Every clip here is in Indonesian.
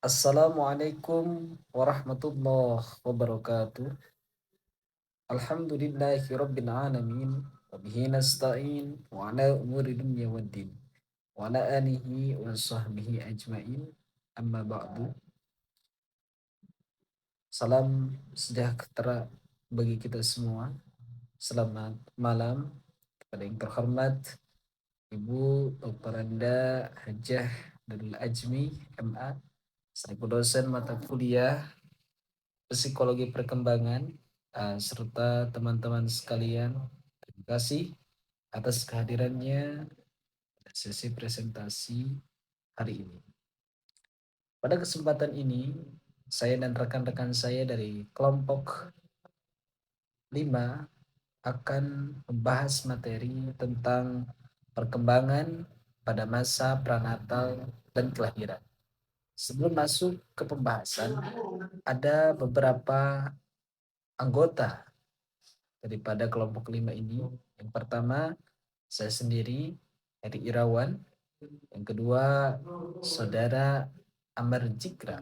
Assalamualaikum warahmatullahi wabarakatuh. Alhamdulillahi rabbil alamin. Wa bihi nasta'in wa ala umuri dunya waddin. Wa ala alihi wa sahbihi ajmain. Amma ba'du. Salam sejahtera bagi kita semua. Selamat malam kepada yang terhormat Ibu Dr. Anda Hajah Darul Ajmi MA, selaku dosen mata kuliah Psikologi Perkembangan, serta teman-teman sekalian. Terima kasih atas kehadirannya pada sesi presentasi hari ini. Pada kesempatan ini, saya dan rekan-rekan saya dari kelompok 5 akan membahas materi tentang perkembangan pada masa pranatal dan kelahiran. Sebelum masuk ke pembahasan, ada beberapa anggota daripada kelompok 5 ini. Yang pertama, saya sendiri, Heri Irawan. Yang kedua, Saudara Amar Jikra.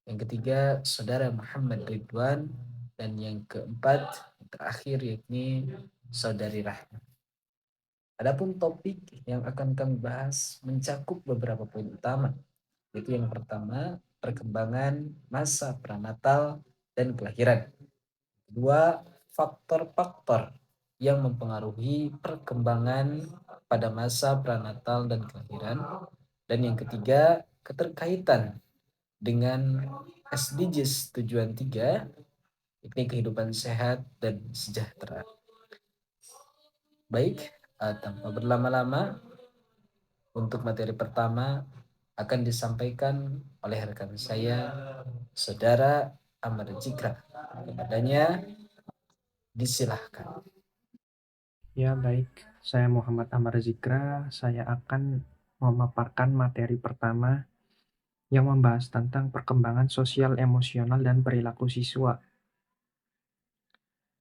Yang ketiga, Saudara Muhammad Ridwan. Dan yang keempat, yang terakhir, yakni Saudari Rahma. Adapun topik yang akan kami bahas mencakup beberapa poin utama, yaitu yang pertama, perkembangan masa pranatal dan kelahiran. Kedua, faktor-faktor yang mempengaruhi perkembangan pada masa pranatal dan kelahiran. Dan yang ketiga, keterkaitan dengan SDGs tujuan 3, yakni kehidupan sehat dan sejahtera. Baik, tanpa berlama-lama, untuk materi pertama akan disampaikan oleh rekan saya, Saudara Amar Jikra. Kepadanya disilahkan. Ya, baik. Saya Muhammad Amar Zikra. Saya akan memaparkan materi pertama yang membahas tentang perkembangan sosial, emosional, dan perilaku siswa.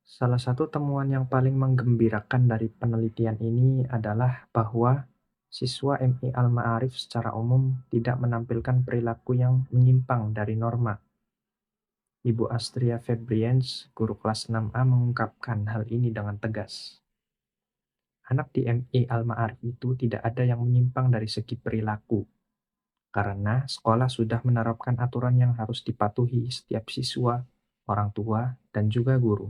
Salah satu temuan yang paling menggembirakan dari penelitian ini adalah bahwa siswa MI Al-Ma'arif secara umum tidak menampilkan perilaku yang menyimpang dari norma. Ibu Astria Febriens, guru kelas 6A, mengungkapkan hal ini dengan tegas. Anak di MI Al-Ma'arif itu tidak ada yang menyimpang dari segi perilaku, karena sekolah sudah menerapkan aturan yang harus dipatuhi setiap siswa, orang tua, dan juga guru.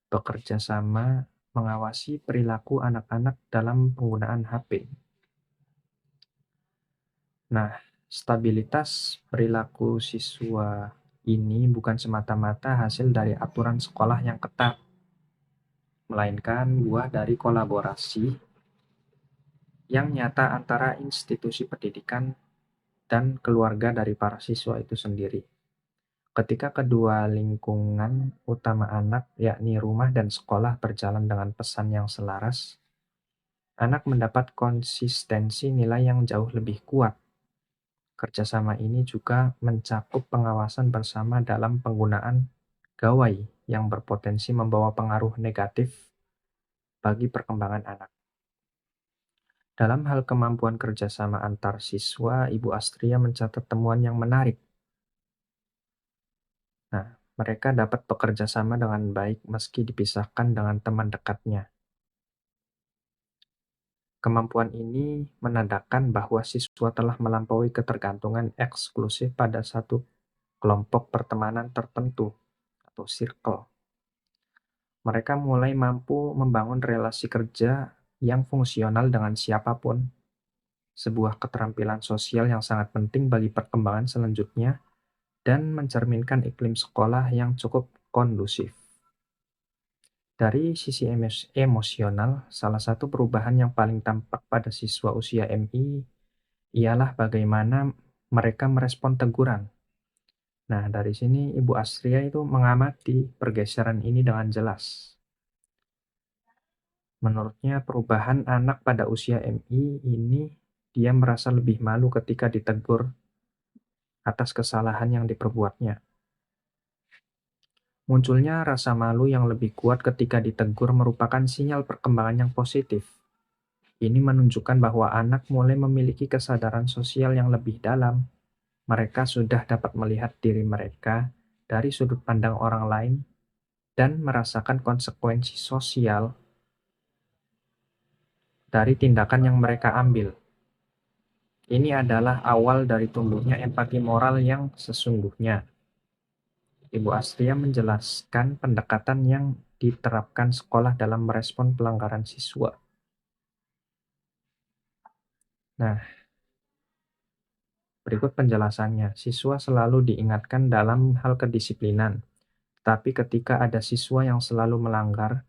Bekerja sama mengawasi perilaku anak-anak dalam penggunaan HP. Nah, stabilitas perilaku siswa ini bukan semata-mata hasil dari aturan sekolah yang ketat, melainkan buah dari kolaborasi yang nyata antara institusi pendidikan dan keluarga dari para siswa itu sendiri. Ketika kedua lingkungan utama anak, yakni rumah dan sekolah, berjalan dengan pesan yang selaras, anak mendapat konsistensi nilai yang jauh lebih kuat. Kerjasama ini juga mencakup pengawasan bersama dalam penggunaan gawai yang berpotensi membawa pengaruh negatif bagi perkembangan anak. Dalam hal kemampuan kerjasama antar siswa, Ibu Astria mencatat temuan yang menarik. Nah, mereka dapat bekerja sama dengan baik meski dipisahkan dengan teman dekatnya. Kemampuan ini menandakan bahwa siswa telah melampaui ketergantungan eksklusif pada satu kelompok pertemanan tertentu atau circle. Mereka mulai mampu membangun relasi kerja yang fungsional dengan siapapun, sebuah keterampilan sosial yang sangat penting bagi perkembangan selanjutnya dan mencerminkan iklim sekolah yang cukup kondusif. Dari sisi emosional, salah satu perubahan yang paling tampak pada siswa usia MI ialah bagaimana mereka merespon teguran. Nah, dari sini Ibu Astria itu mengamati pergeseran ini dengan jelas. Menurutnya, perubahan anak pada usia MI ini, dia merasa lebih malu ketika ditegur atas kesalahan yang diperbuatnya. Munculnya rasa malu yang lebih kuat ketika ditegur merupakan sinyal perkembangan yang positif. Ini menunjukkan bahwa anak mulai memiliki kesadaran sosial yang lebih dalam Mereka sudah dapat melihat diri mereka dari sudut pandang orang lain dan merasakan konsekuensi sosial dari tindakan yang mereka ambil. Ini adalah awal dari tumbuhnya empati moral yang sesungguhnya. Ibu Astria menjelaskan pendekatan yang diterapkan sekolah dalam merespon pelanggaran siswa. Nah, berikut penjelasannya. Siswa selalu diingatkan dalam hal kedisiplinan, tapi ketika ada siswa yang selalu melanggar,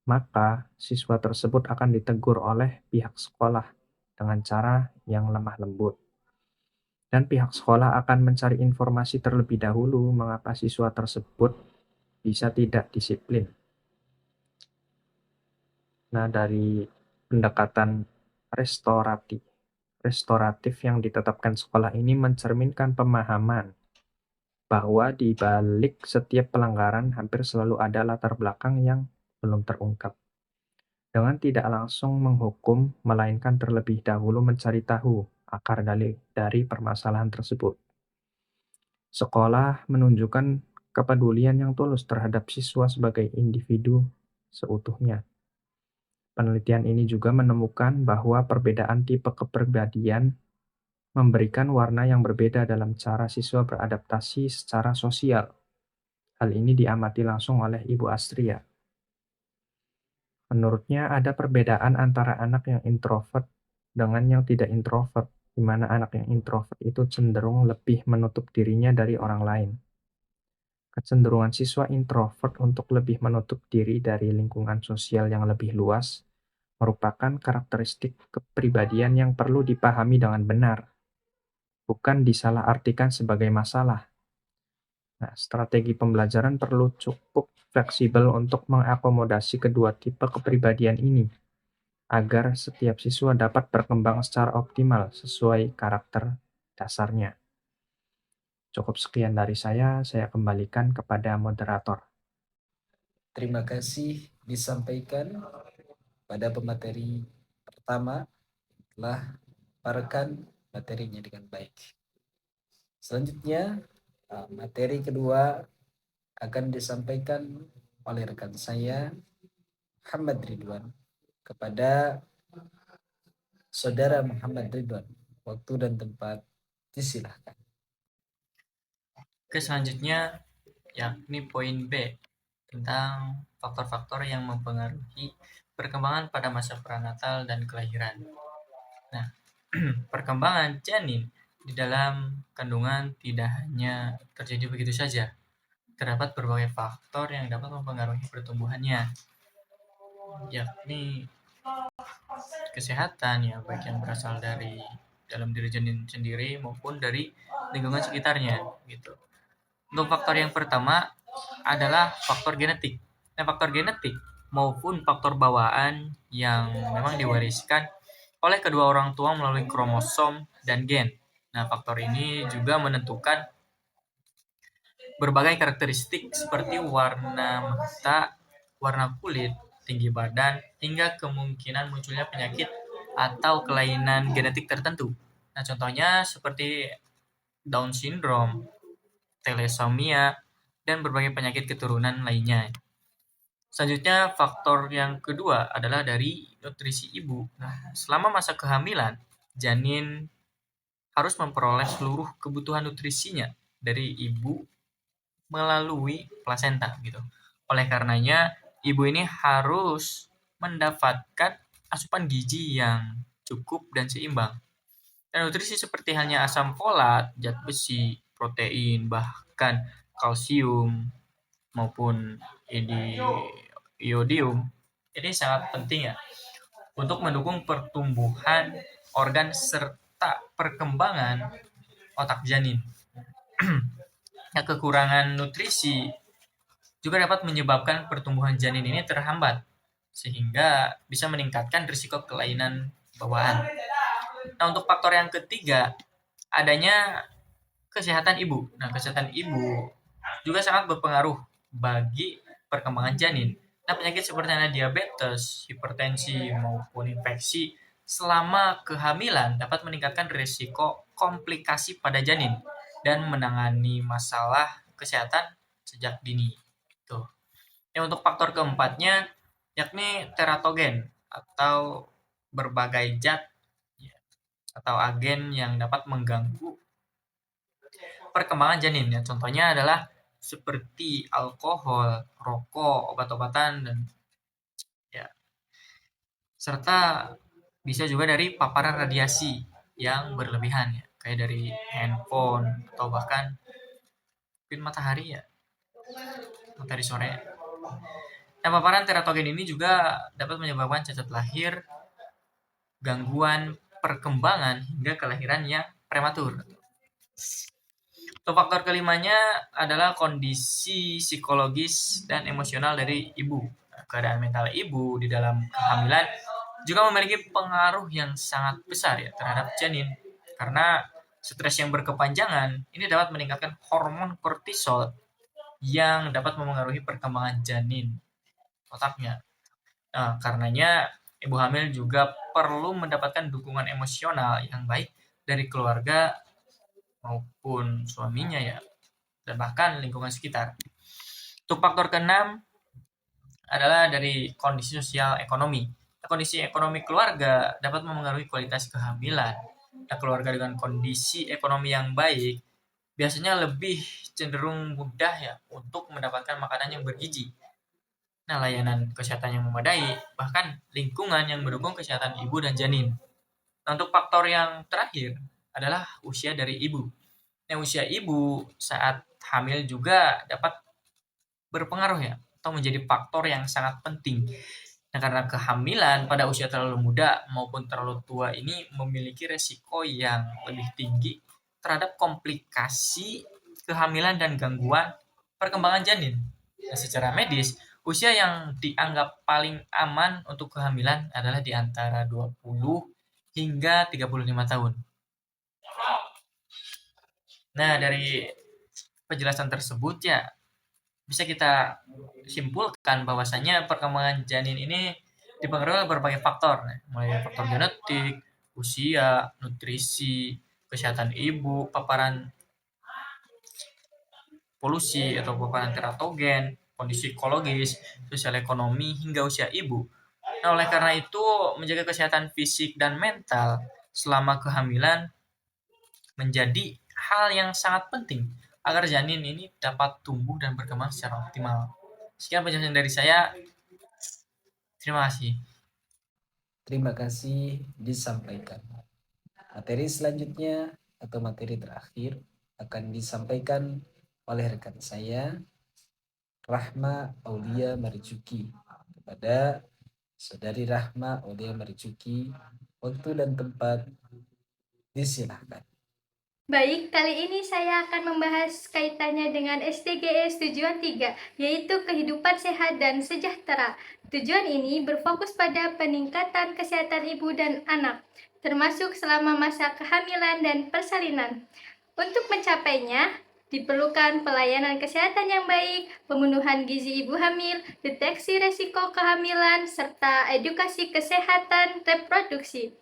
maka siswa tersebut akan ditegur oleh pihak sekolah dengan cara yang lemah lembut. Dan pihak sekolah akan mencari informasi terlebih dahulu mengapa siswa tersebut bisa tidak disiplin. Nah, dari pendekatan restoratif yang ditetapkan sekolah ini mencerminkan pemahaman bahwa di balik setiap pelanggaran hampir selalu ada latar belakang yang belum terungkap. Dengan tidak langsung menghukum, melainkan terlebih dahulu mencari tahu akar dari permasalahan tersebut. Sekolah menunjukkan kepedulian yang tulus terhadap siswa sebagai individu seutuhnya. Penelitian ini juga menemukan bahwa perbedaan tipe kepribadian memberikan warna yang berbeda dalam cara siswa beradaptasi secara sosial. Hal ini diamati langsung oleh Ibu Astria. Menurutnya ada perbedaan antara anak yang introvert dengan yang tidak introvert, di mana anak yang introvert itu cenderung lebih menutup dirinya dari orang lain. Kecenderungan siswa introvert untuk lebih menutup diri dari lingkungan sosial yang lebih luas merupakan karakteristik kepribadian yang perlu dipahami dengan benar, bukan disalahartikan sebagai masalah. Nah, strategi pembelajaran perlu cukup fleksibel untuk mengakomodasi kedua tipe kepribadian ini, agar setiap siswa dapat berkembang secara optimal sesuai karakter dasarnya. Cukup sekian dari saya kembalikan kepada moderator. Terima kasih disampaikan pada pemateri pertama telah paparkan materinya dengan baik. Selanjutnya, materi kedua akan disampaikan oleh rekan saya Muhammad Ridwan kepada Saudara Muhammad Ridwan. Waktu dan tempat disilahkan. Oke, selanjutnya yakni poin B tentang faktor-faktor yang mempengaruhi perkembangan pada masa pranatal dan kelahiran. Nah, perkembangan janin di dalam kandungan tidak hanya terjadi begitu saja. Terdapat berbagai faktor yang dapat mempengaruhi pertumbuhannya, yakni kesehatan ya, baik yang berasal dari dalam diri janin sendiri maupun dari lingkungan sekitarnya gitu. Untuk faktor yang pertama adalah faktor genetik. Nah, faktor genetik maupun faktor bawaan yang memang diwariskan oleh kedua orang tua melalui kromosom dan gen. Nah, faktor ini juga menentukan berbagai karakteristik seperti warna mata, warna kulit, tinggi badan, hingga kemungkinan munculnya penyakit atau kelainan genetik tertentu. Nah, contohnya seperti Down syndrome, thalassemia, dan berbagai penyakit keturunan lainnya. Selanjutnya, faktor yang kedua adalah dari nutrisi ibu. Nah, selama masa kehamilan, janin harus memperoleh seluruh kebutuhan nutrisinya dari ibu melalui plasenta gitu. Oleh karenanya, ibu ini harus mendapatkan asupan gizi yang cukup dan seimbang. Dan nutrisi seperti halnya asam folat, zat besi, protein, bahkan kalsium maupun iodium ini sangat penting ya untuk mendukung pertumbuhan organ serta perkembangan otak janin. Nah, kekurangan nutrisi juga dapat menyebabkan pertumbuhan janin ini terhambat sehingga bisa meningkatkan risiko kelainan bawaan. Nah, untuk faktor yang ketiga adanya kesehatan ibu. Nah, kesehatan ibu juga sangat berpengaruh bagi perkembangan janin. Nah, penyakit seperti diabetes, hipertensi, maupun infeksi selama kehamilan dapat meningkatkan risiko komplikasi pada janin. dan menangani masalah kesehatan sejak dini. Tuh. Untuk faktor keempatnya yakni teratogen atau berbagai zat atau agen yang dapat mengganggu perkembangan janin. Contohnya adalah seperti alkohol, rokok, obat-obatan, dan ya, serta bisa juga dari paparan radiasi yang berlebihan kayak dari handphone atau bahkan matahari matahari sore. Nah, paparan teratogen ini juga dapat menyebabkan cacat lahir, gangguan perkembangan hingga kelahiran yang prematur. Faktor kelimanya adalah kondisi psikologis dan emosional dari ibu. Keadaan mental ibu di dalam kehamilan juga memiliki pengaruh yang sangat besar terhadap janin. Karena stres yang berkepanjangan ini dapat meningkatkan hormon kortisol yang dapat memengaruhi perkembangan janin otaknya. Nah, karenanya ibu hamil juga perlu mendapatkan dukungan emosional yang baik dari keluarga maupun suaminya dan bahkan lingkungan sekitar. Untuk faktor keenam adalah dari kondisi sosial ekonomi. Kondisi ekonomi keluarga dapat memengaruhi kualitas kehamilan. Nah, keluarga dengan kondisi ekonomi yang baik biasanya lebih cenderung mudah untuk mendapatkan makanan yang bergizi. Nah, layanan kesehatan yang memadai, bahkan lingkungan yang mendukung kesehatan ibu dan janin. Nah, untuk faktor yang terakhir adalah usia dari ibu. Nah, usia ibu saat hamil juga dapat berpengaruh atau menjadi faktor yang sangat penting. Nah, karena kehamilan pada usia terlalu muda maupun terlalu tua ini memiliki resiko yang lebih tinggi terhadap komplikasi kehamilan dan gangguan perkembangan janin. Nah, secara medis, usia yang dianggap paling aman untuk kehamilan adalah di antara 20 hingga 35 tahun. Nah, dari penjelasan tersebut bisa kita simpulkan bahwasanya perkembangan janin ini dipengaruhi oleh berbagai faktor, mulai dari faktor genetik, usia, nutrisi, kesehatan ibu, paparan polusi atau paparan teratogen, kondisi psikologis, sosial ekonomi, hingga usia ibu. Nah, oleh karena itu, menjaga kesehatan fisik dan mental selama kehamilan menjadi hal yang sangat penting agar janin ini dapat tumbuh dan berkembang secara optimal. Sekian penjelasan dari saya. Terima kasih. Terima kasih disampaikan. Materi selanjutnya atau materi terakhir akan disampaikan oleh rekan saya, Rahma Aulia Marijuki. Kepada Saudari Rahma Aulia Marijuki, waktu dan tempat disilahkan. Baik, kali ini saya akan membahas kaitannya dengan SDGs Tujuan 3, yaitu kehidupan sehat dan sejahtera. Tujuan ini berfokus pada peningkatan kesehatan ibu dan anak, termasuk selama masa kehamilan dan persalinan. Untuk mencapainya, diperlukan pelayanan kesehatan yang baik, pemenuhan gizi ibu hamil, deteksi resiko kehamilan, serta edukasi kesehatan reproduksi.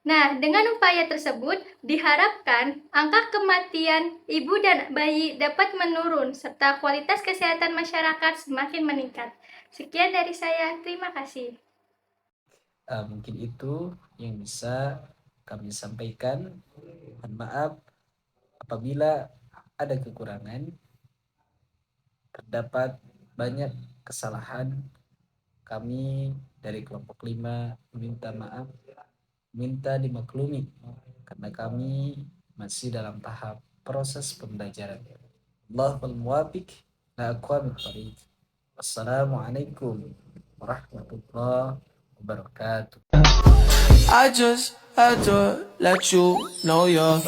Nah, dengan upaya tersebut, diharapkan angka kematian ibu dan bayi dapat menurun, serta kualitas kesehatan masyarakat semakin meningkat. Sekian dari saya, terima kasih. Mungkin itu yang bisa kami sampaikan. Mohon maaf apabila ada kekurangan, terdapat banyak kesalahan. Kami dari kelompok 5 minta maaf, minta dimaklumi karena kami masih dalam tahap proses pembelajaran. Allahul muwafiq la aqwamit thariq. Wassalamualaikum warahmatullahi wabarakatuh. I just had to let you know you're